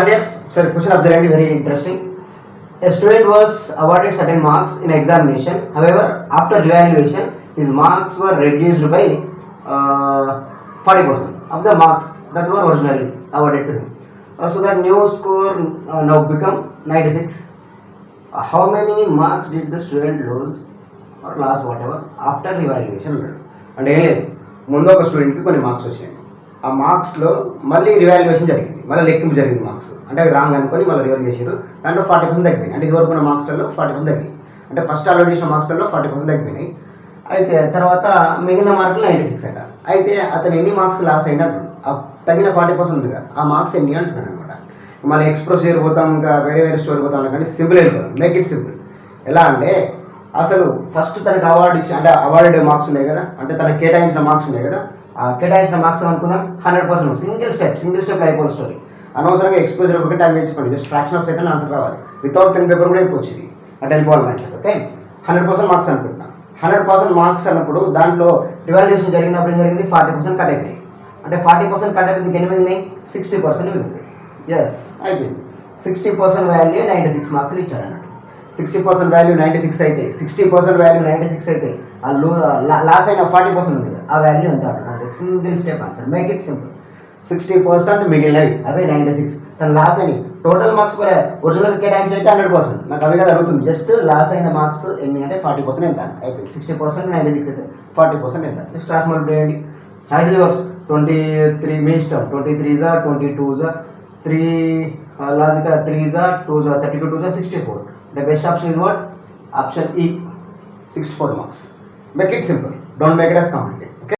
Yes, sir, question observed very interesting. A student was awarded certain marks in examination. However, after revaluation, his marks were reduced by 40% of the marks that were originally awarded to him. So that new score now become 96. How many marks did the student lose or lost whatever after revaluation? అంటే ఏం లేదు, ముందు ఒక స్టూడెంట్కి కొన్ని marks వచ్చాయి. ఆ మార్క్స్లో మళ్ళీ రివాల్యుయేషన్ జరిగింది, మళ్ళీ లెక్కింపు జరిగింది మార్క్స్. అంటే అవి రాంగ్ అనుకొని మళ్ళీ రివల్ చేశారు. దాంట్లో 40% తగ్గిపోయింది. అంటే ఇదివరకు ఉన్న మార్క్స్లలో 40% తగ్గింది. అంటే ఫస్ట్ ఆల్రెడీ చేసిన మార్క్స్లలో 40% తగ్గిపోయినాయి. అయితే తర్వాత మిగిలిన మార్కులు 96 అట. అయితే అతను ఎన్ని మార్క్స్ లాస్ అయినట్టు తగిన 40% ఉందిగా, ఆ మార్క్స్ ఎన్ని అంటున్నాను అనమాట. మళ్ళీ ఎక్స్ప్రెస్ పోతాం, ఇంకా వేరే వేరే స్టోరీ పోతాం. కానీ సింపుల్ వెళ్ళిపోతాం, మేక్ ఇట్ సింపుల్. ఎలా అంటే అసలు ఫస్ట్ తనకు అవార్డు ఇచ్చి, అంటే అవార్డెడ్ మార్క్స్ ఉన్నాయి కదా, అంటే తనకు కేటాయించిన మార్క్స్ ఉన్నాయి కదా, ఆ కేటాయించిన మార్క్స్ అనుకుందాం 100%. సింగిల్ స్టెప్ అయిపోయిన స్టోరీ. అనవసరంగా ఎక్స్పోజర్ ఒకటి టైం వేసుకోండి, just fraction of second answer రావాలి. వితౌట్ పెన్ పేపర్ కూడా వచ్చింది అంటే వెళ్ళిపోవాలి మైండ్. ఓకే, 100% మార్క్స్ అనుకుంటున్నా. 100% మార్క్స్ అన్నప్పుడు దాంట్లో రివాల్యుయేషన్ జరిగినప్పుడు ఏం జరిగింది, 40% కట్ అయిపోయింది. అంటే 40% కట్ అయిపోయింది, ఎన్ని మిగిలినాయి, 60% మిగిలింది. ఎస్, అయిపోయింది. 60% వాల్యూ 96 మార్క్స్ ఇచ్చాడు అన్నట్టు. 60% వాల్యూ 96 అయితే, 60% వాల్యూ 96 అయితే ఆ లాస్ అయిన 40% ఉంది కదా, ఆ వాల్యూ ఎంత అంటే single step answer. Make it simple. 60% మిగిలినవి అవే 96. తను లాస్ అయిన టోటల్ మార్క్స్ కూడా ఒరిజినల్ కేటాయించిన అయితే 100%. నాకు అవి కదా అడుగుతుంది, జస్ట్ లాస్ అయిన మార్క్స్ ఎన్ని అంటే 40% ఎంత అయిపోయింది. 60% 96 అయితే 40% ఎంత, జస్ట్ క్రాస్ మల్టిప్లై చేయండి. చాయిస్ రివర్స్ 23 మీ ఇష్టం. 23 జా 22 జా 3 లాజికల్ 3 జా 2 జా 32 2 జా 64. The best option is what? Option E, 64 marks. Make it simple. Don't make it as complex.